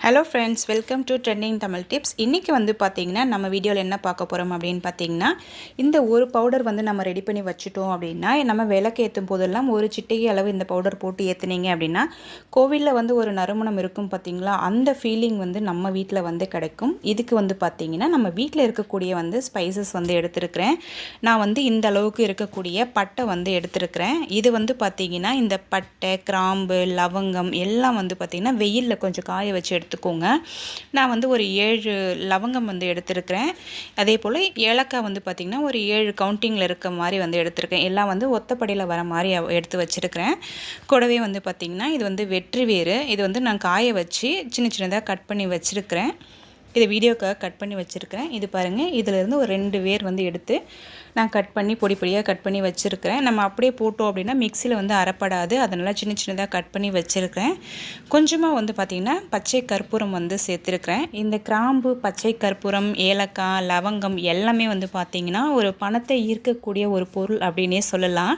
Hello friends, welcome to trending Tamil tips. இன்றைக்கி வந்து பார்த்திங்கன்னா நம்ம வீடியோவில் என்ன பார்க்க போகிறோம் அப்படின்னு பார்த்திங்கன்னா, இந்த ஒரு பவுடர் வந்து நம்ம ரெடி பண்ணி வச்சுட்டோம் அப்படின்னா, நம்ம விளக்கு ஏற்றும் போதெல்லாம் ஒரு சிட்டிகை அளவு இந்த பவுடர் போட்டு ஏற்றுனீங்க அப்படின்னா, கோவிலில் வந்து ஒரு நறுமணம் இருக்கும் பார்த்திங்களா, அந்த ஃபீலிங் வந்து நம்ம வீட்டில் வந்து கிடைக்கும். இதுக்கு வந்து பார்த்திங்கன்னா நம்ம வீட்டில் இருக்கக்கூடிய வந்து ஸ்பைசஸ் வந்து எடுத்துருக்கிறேன். நான் வந்து இந்த அளவுக்கு இருக்கக்கூடிய பட்டை வந்து எடுத்துருக்கிறேன். இது வந்து பார்த்திங்கன்னா இந்த பட்டை, கிராம்பு, லவங்கம் எல்லாம் வந்து பார்த்திங்கன்னா வெயிலில் கொஞ்சம் காய வச்சு எடுத்துக்கோங்க. நான் வந்து ஒரு 7 லவங்கம் வந்து எடுத்துருக்கிறேன். அதே போல் ஏலக்காய் வந்து பார்த்திங்கன்னா ஒரு 7 கவுண்டிங்கில் இருக்க மாதிரி வந்து எடுத்துருக்கேன். எல்லாம் வந்து ஒத்தப்படியில் வர மாதிரி எடுத்து வச்சுருக்கிறேன். கூடவே வந்து பார்த்திங்கன்னா இது வந்து வெற்றி வேறு. இது வந்து நான் காய வச்சு சின்ன சின்னதாக கட் பண்ணி வச்சுருக்கிறேன். இது வீடியோக்காக கட் பண்ணி வச்சுருக்கிறேன். இது பாருங்கள், இதிலேருந்து ஒரு 2 வேர் வந்து எடுத்து நான் கட் பண்ணி பொடி பொடியாக கட் பண்ணி வச்சுருக்கிறேன். நம்ம அப்படியே போட்டோம் அப்படின்னா மிக்சியில் வந்து அரைப்படாது, அதனால் சின்ன சின்னதாக கட் பண்ணி வச்சுருக்கிறேன். கொஞ்சமாக வந்து பார்த்திங்கன்னா பச்சை கற்பூரம் வந்து சேர்த்துருக்கிறேன். இந்த கிராம்பு, பச்சை கற்பூரம், ஏலக்காய், லவங்கம் எல்லாமே வந்து பார்த்திங்கன்னா ஒரு பணத்தை ஈர்க்கக்கூடிய ஒரு பொருள் அப்படின்னே சொல்லலாம்.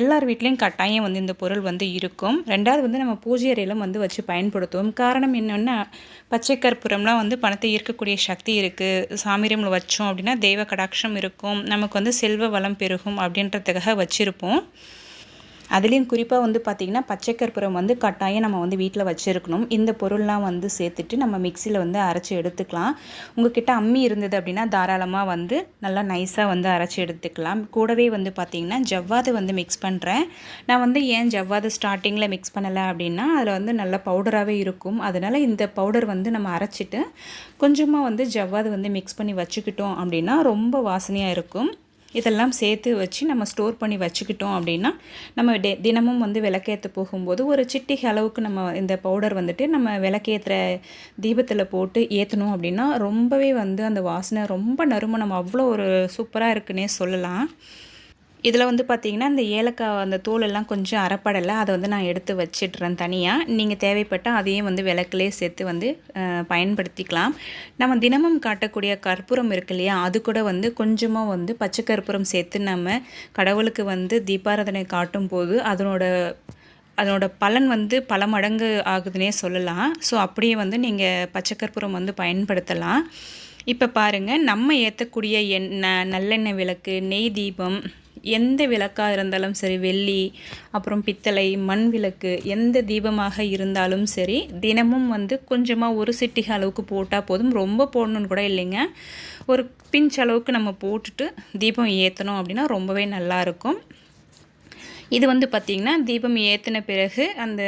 எல்லார் வீட்லேயும் கட்டாயம் வந்து இந்த பொருள் வந்து இருக்கும். ரெண்டாவது வந்து நம்ம பூஜை அறையிலும் வந்து வச்சு பயன்படுத்துவோம். காரணம் என்னென்னா, பச்சை கற்பூரம்லாம் வந்து பணத்தை ஈர்க்கக்கூடிய சக்தி இருக்குது. சாமி ரூமில் வச்சோம் அப்படின்னா தெய்வ கடாட்சம் இருக்கும், நமக்கு வந்து செல்வ வளம் பெருகும் அப்படின்றதுக்காக வச்சுருப்போம். அதுலேயும் குறிப்பாக வந்து பார்த்திங்கன்னா பச்சை கற்பூரம் வந்து கட்டாயம் நம்ம வந்து வீட்டில் வச்சுருக்கணும். இந்த பொருள்லாம் வந்து சேர்த்துட்டு நம்ம மிக்சியில் வந்து அரைச்சி எடுத்துக்கலாம். உங்கள்கிட்ட அம்மி இருந்தது அப்படின்னா தாராளமாக வந்து நல்லா நைஸாக வந்து அரைச்சி எடுத்துக்கலாம். கூடவே வந்து பார்த்திங்கன்னா ஜவ்வாது வந்து மிக்ஸ் பண்ணுறேன். நான் வந்து ஏன் ஜவ்வாது ஸ்டார்டிங்கில் மிக்ஸ் பண்ணலை அப்படின்னா அதில் வந்து நல்ல பவுடராகவே இருக்கும். அதனால் இந்த பவுடர் வந்து நம்ம அரைச்சிட்டு கொஞ்சமாக வந்து ஜவ்வாது வந்து மிக்ஸ் பண்ணி வச்சுக்கிட்டோம் அப்படின்னா ரொம்ப வாசனையாக இருக்கும். இதெல்லாம் சேர்த்து வச்சு நம்ம ஸ்டோர் பண்ணி வச்சுக்கிட்டோம் அப்படின்னா நம்ம தினமும் வந்து விளக்கேற்ற போகும்போது ஒரு சிட்டிகை அளவுக்கு நம்ம இந்த பவுடர் வந்துட்டு நம்ம விளக்கேற்றுற தீபத்தில் போட்டு ஏற்றணும் அப்படின்னா ரொம்பவே வந்து அந்த வாசனை ரொம்ப நறுமணம் அவ்வளோ ஒரு சூப்பராக இருக்குன்னே சொல்லலாம். இதில் வந்து பார்த்திங்கன்னா இந்த ஏலக்காய் அந்த தோலெல்லாம் கொஞ்சம் அரைப்படலை, அதை வந்து நான் எடுத்து வச்சிட்றேன் தனியாக. நீங்கள் தேவைப்பட்டால் அதையும் வந்து விளக்குலேயே சேர்த்து வந்து பயன்படுத்திக்கலாம். நம்ம தினமும் காட்டக்கூடிய கற்பூரம் இருக்கு இல்லையா, அது கூட வந்து கொஞ்சமாக வந்து பச்சை கற்பூரம் சேர்த்து நம்ம கடவுளுக்கு வந்து தீபாராதனை காட்டும் போது அதனோட பலன் வந்து பல மடங்கு ஆகுதுன்னே சொல்லலாம். ஸோ அப்படியே வந்து நீங்கள் பச்சை கற்பூரம் வந்து பயன்படுத்தலாம். இப்போ பாருங்கள், நம்ம ஏற்றக்கூடிய நல்லெண்ணெய் விளக்கு, நெய் தீபம், எந்த விளக்காக இருந்தாலும் சரி, வெள்ளி, அப்புறம் பித்தளை, மண் விளக்கு, எந்த தீபமாக இருந்தாலும் சரி, தினமும் வந்து கொஞ்சமாக ஒரு சிட்டிகை அளவுக்கு போட்டால் போதும். ரொம்ப போடணுன்னு கூட இல்லைங்க, ஒரு பிஞ்ச் அளவுக்கு நம்ம போட்டுட்டு தீபம் ஏற்றணும் அப்படின்னா ரொம்பவே நல்லாயிருக்கும். இது வந்து பார்த்திங்கன்னா தீபம் ஏற்றின பிறகு அந்த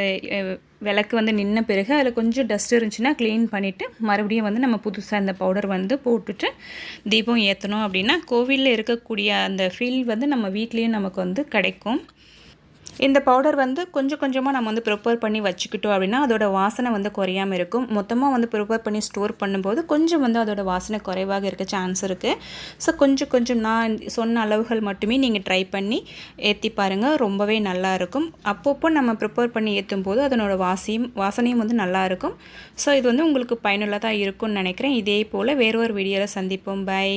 விளக்கு வந்து நின்ன பிறகு அதில் கொஞ்சம் டஸ்ட் இருந்துச்சுன்னா க்ளீன் பண்ணிவிட்டு மறுபடியும் வந்து நம்ம புதுசாக இந்த பவுடர் வந்து போட்டுட்டு தீபம் ஏற்றணும் அப்படின்னா கோவிலில் இருக்கக்கூடிய அந்த ஃபீல் வந்து நம்ம வீட்லேயும் நமக்கு வந்து கிடைக்கும். இந்த பவுடர் வந்து கொஞ்சம் கொஞ்சமாக நம்ம வந்து ப்ரிப்பேர் பண்ணி வச்சுக்கிட்டோம் அப்படின்னா அதோட வாசனை வந்து குறையாமல் இருக்கும். மொத்தமாக வந்து ப்ரிப்பேர் பண்ணி ஸ்டோர் பண்ணும்போது கொஞ்சம் வந்து அதோட வாசனை குறைவாக இருக்க சான்ஸ் இருக்குது. ஸோ கொஞ்சம் நான் சொன்ன அளவுகள் மட்டுமே நீங்கள் ட்ரை பண்ணி ஏற்றி பாருங்கள், ரொம்பவே நல்லாயிருக்கும். அப்பப்போ நம்ம ப்ரிப்பேர் பண்ணி ஏற்றும் போது அதனோட வாசனையும் வந்து நல்லாயிருக்கும். ஸோ இது வந்து உங்களுக்கு பயனுள்ளதாக இருக்கும்னு நினைக்கிறேன். இதே போல் வேறொரு வீடியோவில் சந்திப்போம். பை.